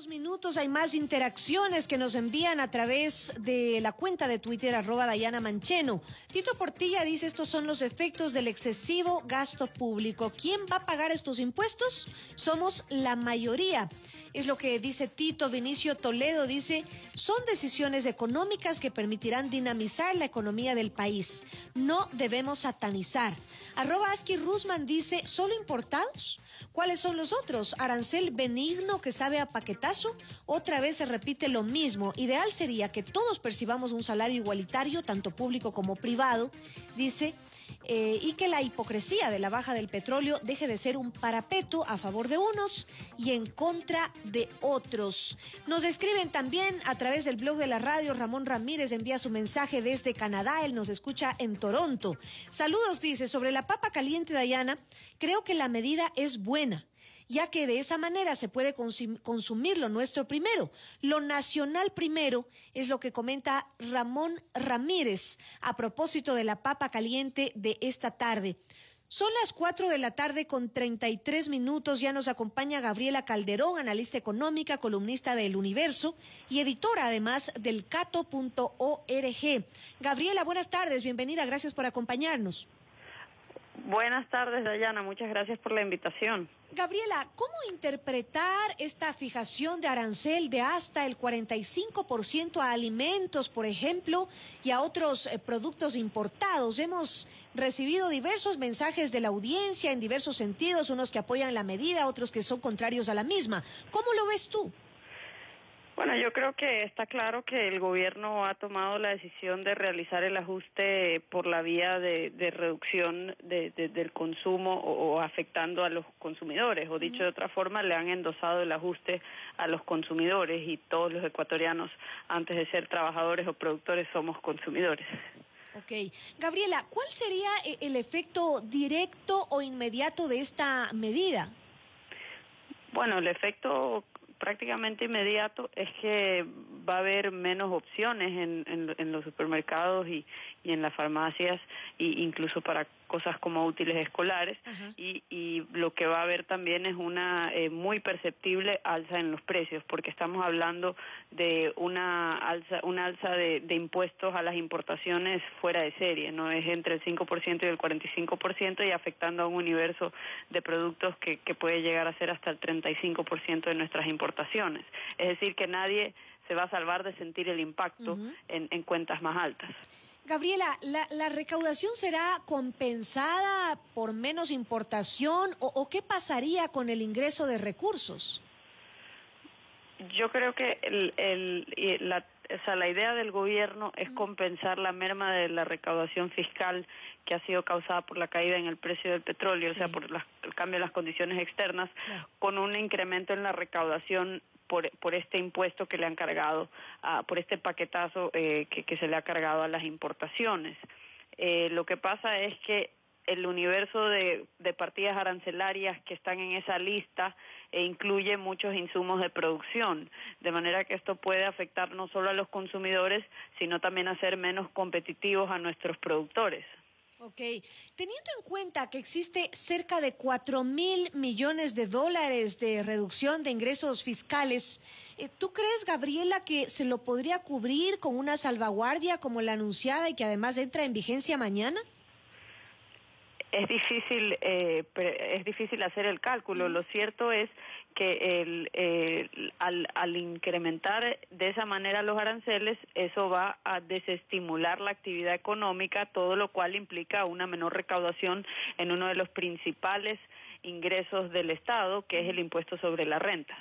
Unos minutos hay más interacciones que nos envían a través de la cuenta de Twitter @Dayana Mancheno. Tito Portilla dice: estos son los efectos del excesivo gasto público. ¿Quién va a pagar estos impuestos? Somos la mayoría. Es lo que dice Tito. Vinicio Toledo dice: son decisiones económicas que permitirán dinamizar la economía del país. No debemos satanizar. @Aski Rusman dice: ¿solo importados? ¿Cuáles son los otros? ¿Arancel benigno que sabe a paquetazo? Otra vez se repite lo mismo. Ideal sería que todos percibamos un salario igualitario, tanto público como privado, dice, y que la hipocresía de la baja del petróleo deje de ser un parapeto a favor de unos y en contra de otros. Nos escriben también a través del blog de la radio. Ramón Ramírez envía su mensaje desde Canadá. Él nos escucha en Toronto. Saludos, dice: sobre la papa caliente, Dayana, creo que la medida es buena, ya que de esa manera se puede consumir lo nuestro primero, lo nacional primero, es lo que comenta Ramón Ramírez a propósito de la papa caliente de esta tarde. Son las 4:33 PM. Ya nos acompaña Gabriela Calderón, analista económica, columnista de El Universo y editora además del Cato.org. Gabriela, buenas tardes, bienvenida, gracias por acompañarnos. Buenas tardes, Dayana, muchas gracias por la invitación. Gabriela, ¿cómo interpretar esta fijación de arancel de hasta el 45% a alimentos, por ejemplo, y a otros productos importados? Hemos recibido diversos mensajes de la audiencia en diversos sentidos, unos que apoyan la medida, otros que son contrarios a la misma. ¿Cómo lo ves tú? Bueno, yo creo que está claro que el gobierno ha tomado la decisión de realizar el ajuste por la vía de reducción del consumo o afectando a los consumidores, o dicho de otra forma, le han endosado el ajuste a los consumidores, y todos los ecuatorianos, antes de ser trabajadores o productores, somos consumidores. Ok. Gabriela, ¿cuál sería el efecto directo o inmediato de esta medida? Bueno, el efecto prácticamente inmediato es que va a haber menos opciones en los supermercados y en las farmacias, e incluso para cosas como útiles escolares. Y lo que va a haber también es una muy perceptible alza en los precios, porque estamos hablando de una alza de impuestos a las importaciones fuera de serie, no es entre el 5% y el 45%, y afectando a un universo de productos que puede llegar a ser hasta el 35% de nuestras importaciones. Es decir, que nadie se va a salvar de sentir el impacto en cuentas más altas. Gabriela, ¿la recaudación será compensada por menos importación o qué pasaría con el ingreso de recursos? Yo creo que la idea del gobierno es compensar la merma de la recaudación fiscal que ha sido causada por la caída en el precio del petróleo, sí, o sea, por el cambio de las condiciones externas, claro, con un incremento en la recaudación por este impuesto que le han cargado, por este paquetazo que se le ha cargado a las importaciones. Lo que pasa es que el universo de partidas arancelarias que están en esa lista incluye muchos insumos de producción, de manera que esto puede afectar no solo a los consumidores, sino también hacer menos competitivos a nuestros productores. Ok, teniendo en cuenta que existe cerca de 4.000 millones de dólares de reducción de ingresos fiscales, ¿tú crees, Gabriela, que se lo podría cubrir con una salvaguardia como la anunciada y que además entra en vigencia mañana? Es difícil hacer el cálculo. Lo cierto es que al incrementar de esa manera los aranceles, eso va a desestimular la actividad económica, todo lo cual implica una menor recaudación en uno de los principales ingresos del Estado, que es el impuesto sobre la renta.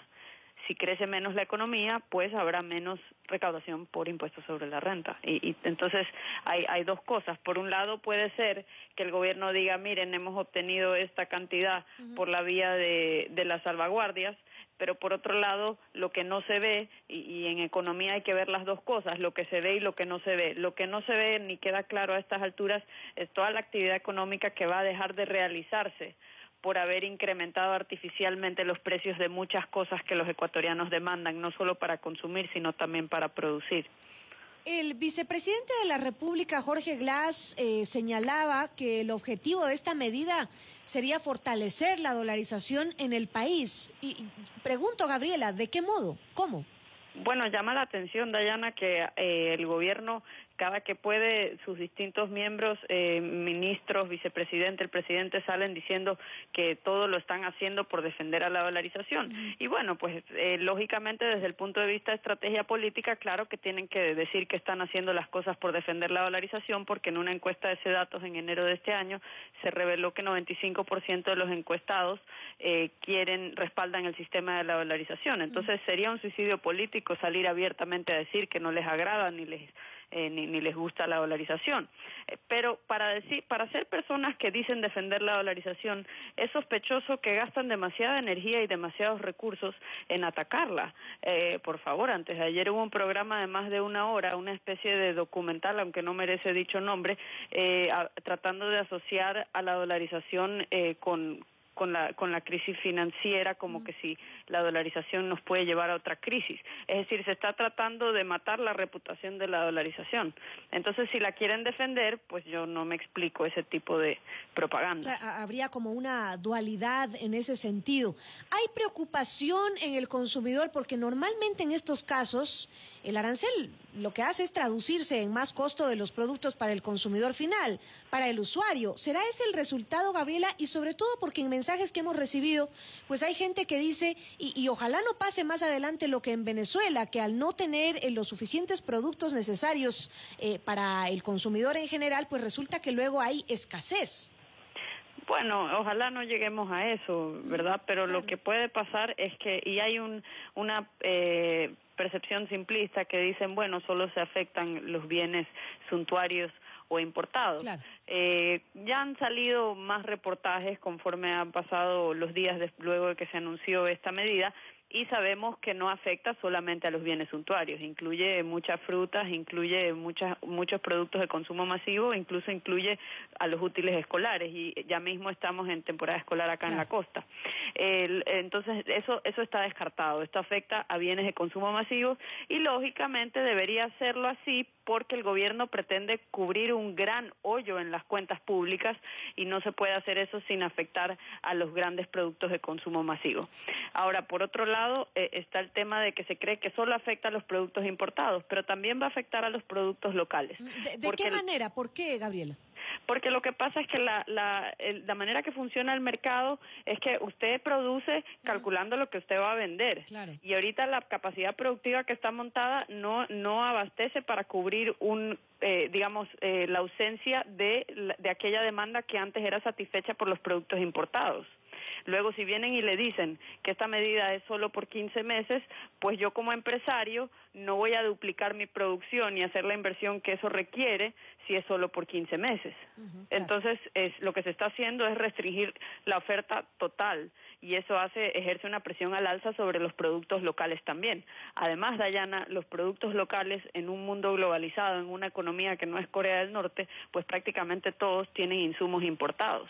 Si crece menos la economía, pues habrá menos recaudación por impuestos sobre la renta. Y entonces hay dos cosas. Por un lado, puede ser que el gobierno diga: miren, hemos obtenido esta cantidad por la vía de las salvaguardias, pero por otro lado, lo que no se ve, y en economía hay que ver las dos cosas, lo que se ve y lo que no se ve. Lo que no se ve ni queda claro a estas alturas es toda la actividad económica que va a dejar de realizarse por haber incrementado artificialmente los precios de muchas cosas que los ecuatorianos demandan, no solo para consumir, sino también para producir. El vicepresidente de la República, Jorge Glass, señalaba que el objetivo de esta medida sería fortalecer la dolarización en el país. Y pregunto, Gabriela, ¿de qué modo? ¿Cómo? Bueno, llama la atención, Dayana, que el gobierno, cada que puede, sus distintos miembros, ministros, vicepresidente, el presidente, salen diciendo que todo lo están haciendo por defender a la dolarización. Y bueno, pues lógicamente desde el punto de vista de estrategia política, claro que tienen que decir que están haciendo las cosas por defender la dolarización, porque en una encuesta de CEDATOS en enero de este año se reveló que 95% de los encuestados respaldan el sistema de la dolarización. Entonces sería un suicidio político salir abiertamente a decir que no les agrada ni les gusta la dolarización. Pero para ser personas que dicen defender la dolarización, es sospechoso que gastan demasiada energía y demasiados recursos en atacarla. Por favor, antes de ayer hubo un programa de más de una hora, una especie de documental, aunque no merece dicho nombre, tratando de asociar a la dolarización con la crisis financiera, como que si la dolarización nos puede llevar a otra crisis. Es decir, se está tratando de matar la reputación de la dolarización. Entonces, si la quieren defender, pues yo no me explico ese tipo de propaganda. O sea, habría como una dualidad en ese sentido. Hay preocupación en el consumidor porque normalmente en estos casos el arancel lo que hace es traducirse en más costo de los productos para el consumidor final, para el usuario. ¿Será ese el resultado, Gabriela? Y sobre todo porque en mensajes que hemos recibido, pues hay gente que dice, y ojalá no pase más adelante lo que en Venezuela, que al no tener los suficientes productos necesarios para el consumidor en general, pues resulta que luego hay escasez. Bueno, ojalá no lleguemos a eso, ¿verdad? Pero claro, lo que puede pasar es que, y hay una percepción simplista que dicen, bueno, solo se afectan los bienes suntuarios o importados. Claro. Ya han salido más reportajes conforme han pasado los días luego de que se anunció esta medida, y sabemos que no afecta solamente a los bienes suntuarios, incluye muchas frutas, incluye muchos productos de consumo masivo, incluso incluye a los útiles escolares, y ya mismo estamos en temporada escolar acá en la costa. Entonces eso está descartado. Esto afecta a bienes de consumo masivo y lógicamente debería hacerlo así porque el gobierno pretende cubrir un gran hoyo en las cuentas públicas y no se puede hacer eso sin afectar a los grandes productos de consumo masivo. Ahora, por otro lado, está el tema de que se cree que solo afecta a los productos importados, pero también va a afectar a los productos locales. ¿De qué manera? ¿Por qué, Gabriela? Porque lo que pasa es que la manera que funciona el mercado es que usted produce calculando lo que usted va a vender. Claro. Y ahorita la capacidad productiva que está montada no abastece para cubrir la ausencia de aquella demanda que antes era satisfecha por los productos importados. Luego, si vienen y le dicen que esta medida es solo por 15 meses, pues yo como empresario no voy a duplicar mi producción y hacer la inversión que eso requiere si es solo por 15 meses. Claro. Entonces, lo que se está haciendo es restringir la oferta total y eso ejerce una presión al alza sobre los productos locales también. Además, Dayana, los productos locales en un mundo globalizado, en una economía que no es Corea del Norte, pues prácticamente todos tienen insumos importados.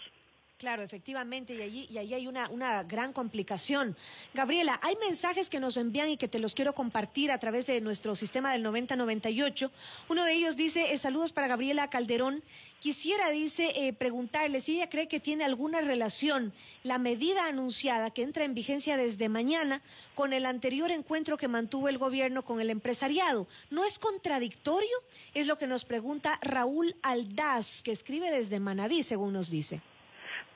Claro, efectivamente, y allí hay una gran complicación. Gabriela, hay mensajes que nos envían y que te los quiero compartir a través de nuestro sistema del 9098. Uno de ellos dice, saludos para Gabriela Calderón. Quisiera, dice, preguntarle si ella cree que tiene alguna relación la medida anunciada que entra en vigencia desde mañana con el anterior encuentro que mantuvo el gobierno con el empresariado. ¿No es contradictorio? Es lo que nos pregunta Raúl Aldaz, que escribe desde Manabí, según nos dice.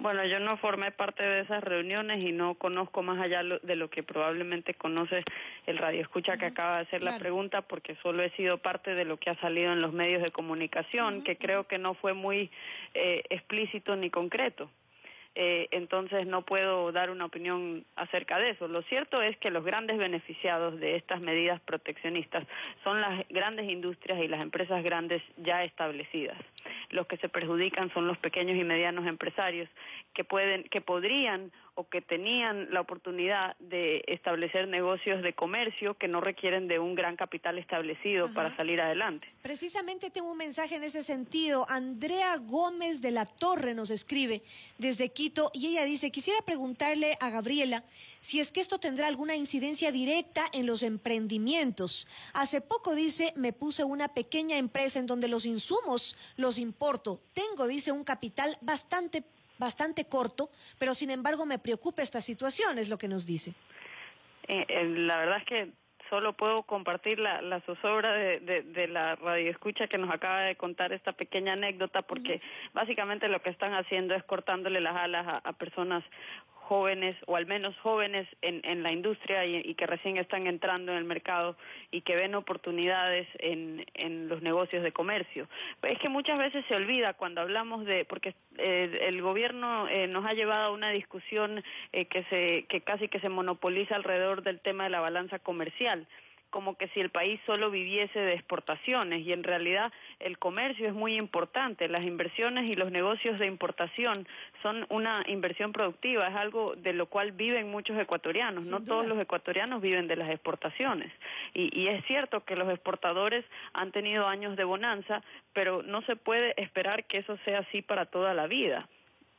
Bueno, yo no formé parte de esas reuniones y no conozco más allá de lo que probablemente conoce el radioescucha que acaba de hacer la pregunta, porque solo he sido parte de lo que ha salido en los medios de comunicación, que creo que no fue muy explícito ni concreto. Entonces no puedo dar una opinión acerca de eso. Lo cierto es que los grandes beneficiados de estas medidas proteccionistas son las grandes industrias y las empresas grandes ya establecidas. Los que se perjudican son los pequeños y medianos empresarios que podrían o que tenían la oportunidad de establecer negocios de comercio que no requieren de un gran capital establecido para salir adelante. Precisamente tengo un mensaje en ese sentido. Andrea Gómez de la Torre nos escribe desde Quito y ella dice, quisiera preguntarle a Gabriela si es que esto tendrá alguna incidencia directa en los emprendimientos. Hace poco, dice, me puse una pequeña empresa en donde los insumos los importo. Tengo, dice, un capital bastante corto, pero sin embargo me preocupa esta situación, es lo que nos dice. La verdad es que solo puedo compartir la zozobra de la radioescucha que nos acaba de contar esta pequeña anécdota, porque básicamente lo que están haciendo es cortándole las alas a personas jóvenes, o al menos jóvenes en la industria y que recién están entrando en el mercado y que ven oportunidades en los negocios de comercio. Es que muchas veces se olvida cuando hablamos porque el gobierno nos ha llevado a una discusión que casi que se monopoliza alrededor del tema de la balanza comercial, como que si el país solo viviese de exportaciones, y en realidad el comercio es muy importante. Las inversiones y los negocios de importación son una inversión productiva, es algo de lo cual viven muchos ecuatorianos. No todos los ecuatorianos viven de las exportaciones, y es cierto que los exportadores han tenido años de bonanza, pero no se puede esperar que eso sea así para toda la vida.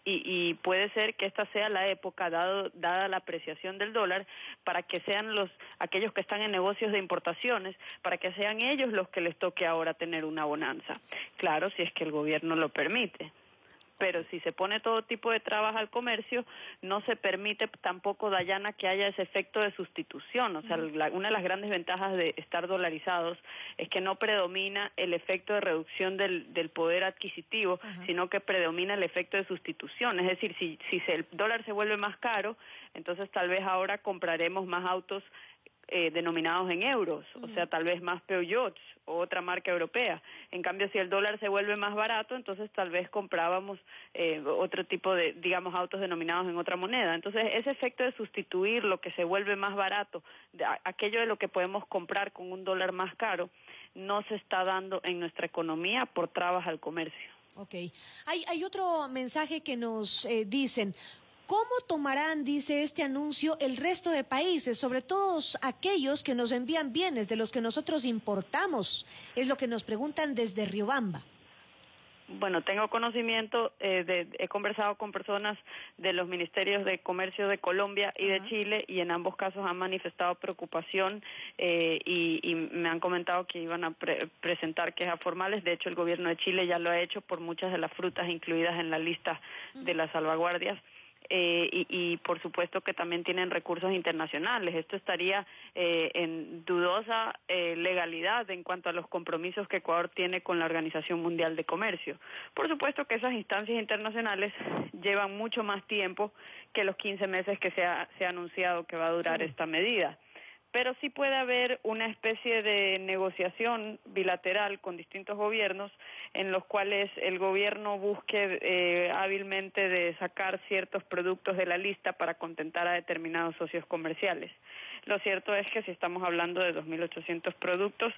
Y puede ser que esta sea la época, dada la apreciación del dólar, para que sean aquellos que están en negocios de importaciones, para que sean ellos los que les toque ahora tener una bonanza. Claro, si es que el gobierno lo permite. Pero si se pone todo tipo de trabas al comercio, no se permite tampoco, Dayana, que haya ese efecto de sustitución. O sea, una de las grandes ventajas de estar dolarizados es que no predomina el efecto de reducción del poder adquisitivo, sino que predomina el efecto de sustitución. Es decir, si el dólar se vuelve más caro, entonces tal vez ahora compraremos más autos denominados en euros, o sea, tal vez más Peugeots o otra marca europea. En cambio, si el dólar se vuelve más barato, entonces tal vez comprábamos otro tipo de, digamos, autos denominados en otra moneda. Entonces, ese efecto de sustituir lo que se vuelve más barato, aquello de lo que podemos comprar con un dólar más caro, no se está dando en nuestra economía por trabas al comercio. Ok. Hay otro mensaje que nos dicen. ¿Cómo tomarán, dice, este anuncio el resto de países, sobre todo aquellos que nos envían bienes de los que nosotros importamos? Es lo que nos preguntan desde Riobamba. Bueno, tengo conocimiento, he conversado con personas de los ministerios de comercio de Colombia y de Chile, y en ambos casos han manifestado preocupación y me han comentado que iban a presentar quejas formales. De hecho, el gobierno de Chile ya lo ha hecho por muchas de las frutas incluidas en la lista de las salvaguardias. Y por supuesto que también tienen recursos internacionales. Esto estaría en dudosa legalidad en cuanto a los compromisos que Ecuador tiene con la Organización Mundial de Comercio. Por supuesto que esas instancias internacionales llevan mucho más tiempo que los 15 meses que se ha anunciado que va a durar esta medida. Pero sí puede haber una especie de negociación bilateral con distintos gobiernos en los cuales el gobierno busque hábilmente de sacar ciertos productos de la lista para contentar a determinados socios comerciales. Lo cierto es que si estamos hablando de 2.800 productos,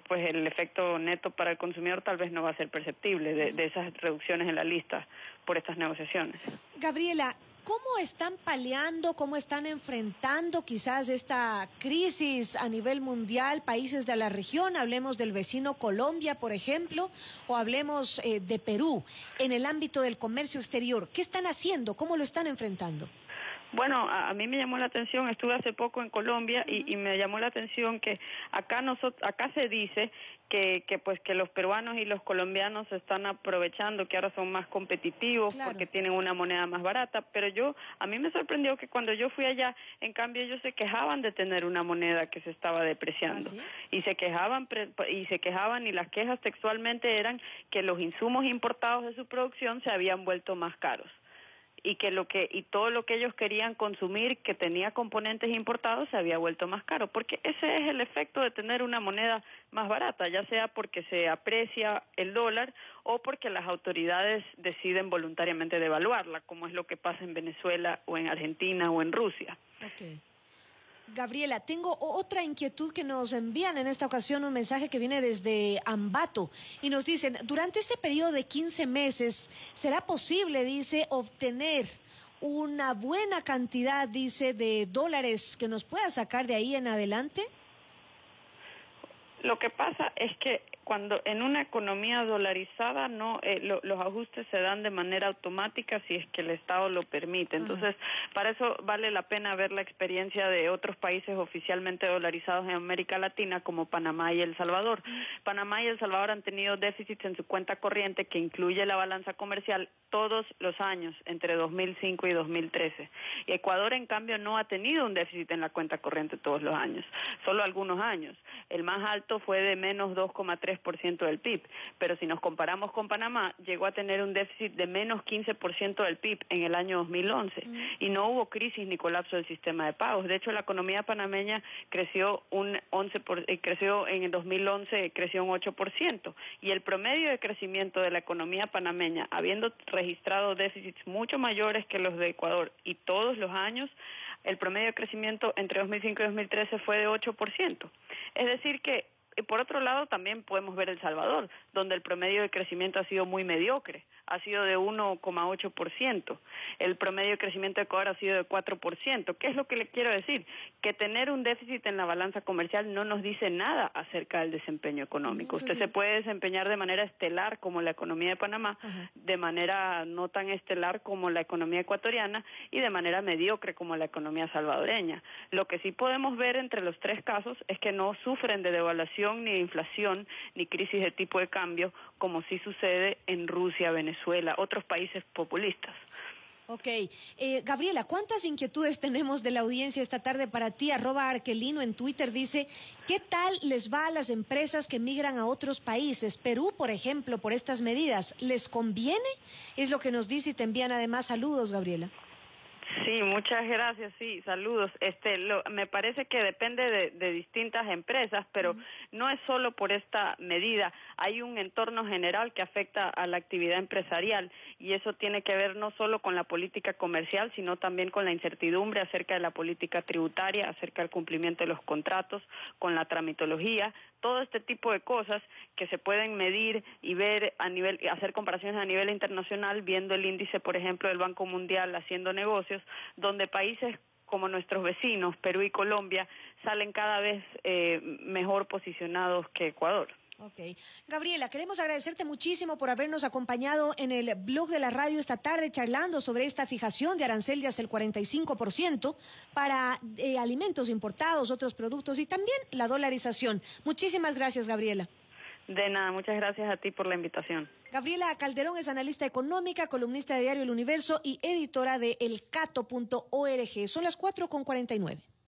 pues el efecto neto para el consumidor tal vez no va a ser perceptible de esas reducciones en la lista por estas negociaciones. Gabriela, ¿cómo están paliando, cómo están enfrentando quizás esta crisis a nivel mundial países de la región? Hablemos del vecino Colombia, por ejemplo, o hablemos de Perú, en el ámbito del comercio exterior. ¿Qué están haciendo? ¿Cómo lo están enfrentando? Bueno, a mí me llamó la atención, estuve hace poco en Colombia y me llamó la atención que acá se dice que los peruanos y los colombianos se están aprovechando, que ahora son más competitivos porque tienen una moneda más barata, pero a mí me sorprendió que cuando yo fui allá, en cambio ellos se quejaban de tener una moneda que se estaba depreciando. Y se quejaban y las quejas textualmente eran que los insumos importados de su producción se habían vuelto más caros. Y todo lo que ellos querían consumir que tenía componentes importados se había vuelto más caro, porque ese es el efecto de tener una moneda más barata, ya sea porque se aprecia el dólar o porque las autoridades deciden voluntariamente devaluarla, como es lo que pasa en Venezuela o en Argentina o en Rusia. Okay. Gabriela, tengo otra inquietud que nos envían en esta ocasión, un mensaje que viene desde Ambato, y nos dicen, durante este periodo de 15 meses, ¿será posible, dice, obtener una buena cantidad, dice, de dólares que nos pueda sacar de ahí en adelante? Lo que pasa es que cuando en una economía dolarizada no los ajustes se dan de manera automática si es que el Estado lo permite. Entonces, para eso vale la pena ver la experiencia de otros países oficialmente dolarizados en América Latina como Panamá y El Salvador. Panamá y El Salvador han tenido déficits en su cuenta corriente que incluye la balanza comercial todos los años entre 2005 y 2013. Y Ecuador, en cambio, no ha tenido un déficit en la cuenta corriente todos los años, solo algunos años. El más alto fue de menos 2,3% del PIB, pero si nos comparamos con Panamá, llegó a tener un déficit de menos 15% del PIB en el año 2011 y no hubo crisis ni colapso del sistema de pagos. De hecho, la economía panameña creció creció en el 2011 creció un 8% y el promedio de crecimiento de la economía panameña, habiendo registrado déficits mucho mayores que los de Ecuador y todos los años, el promedio de crecimiento entre 2005 y 2013 fue de 8%. Es decir que, por otro lado, también podemos ver El Salvador, donde el promedio de crecimiento ha sido muy mediocre, ha sido de 1,8%. El promedio de crecimiento de Ecuador ha sido de 4%. ¿Qué es lo que le quiero decir? Que tener un déficit en la balanza comercial no nos dice nada acerca del desempeño económico. Usted se puede desempeñar de manera estelar como la economía de Panamá, de manera no tan estelar como la economía ecuatoriana y de manera mediocre como la economía salvadoreña. Lo que sí podemos ver entre los tres casos es que no sufren de devaluación ni de inflación, ni crisis de tipo de cambio, como sí sucede en Rusia, Venezuela, otros países populistas. Ok. Gabriela, ¿cuántas inquietudes tenemos de la audiencia esta tarde para ti? @Arquelino en Twitter dice, ¿qué tal les va a las empresas que migran a otros países? Perú, por ejemplo, por estas medidas, ¿les conviene? Es lo que nos dice y te envían además saludos, Gabriela. Sí, muchas gracias, sí, saludos. Me parece que depende de distintas empresas, pero no es solo por esta medida. Hay un entorno general que afecta a la actividad empresarial y eso tiene que ver no solo con la política comercial, sino también con la incertidumbre acerca de la política tributaria, acerca del cumplimiento de los contratos, con la tramitología, todo este tipo de cosas que se pueden medir y ver hacer comparaciones a nivel internacional, viendo el índice, por ejemplo, del Banco Mundial haciendo negocios, donde países como nuestros vecinos, Perú y Colombia, salen cada vez mejor posicionados que Ecuador. Ok. Gabriela, queremos agradecerte muchísimo por habernos acompañado en el blog de la radio esta tarde charlando sobre esta fijación de arancel de hasta el 45% para alimentos importados, otros productos y también la dolarización. Muchísimas gracias, Gabriela. De nada, muchas gracias a ti por la invitación. Gabriela Calderón es analista económica, columnista de Diario El Universo y editora de elcato.org. Son las 4:49.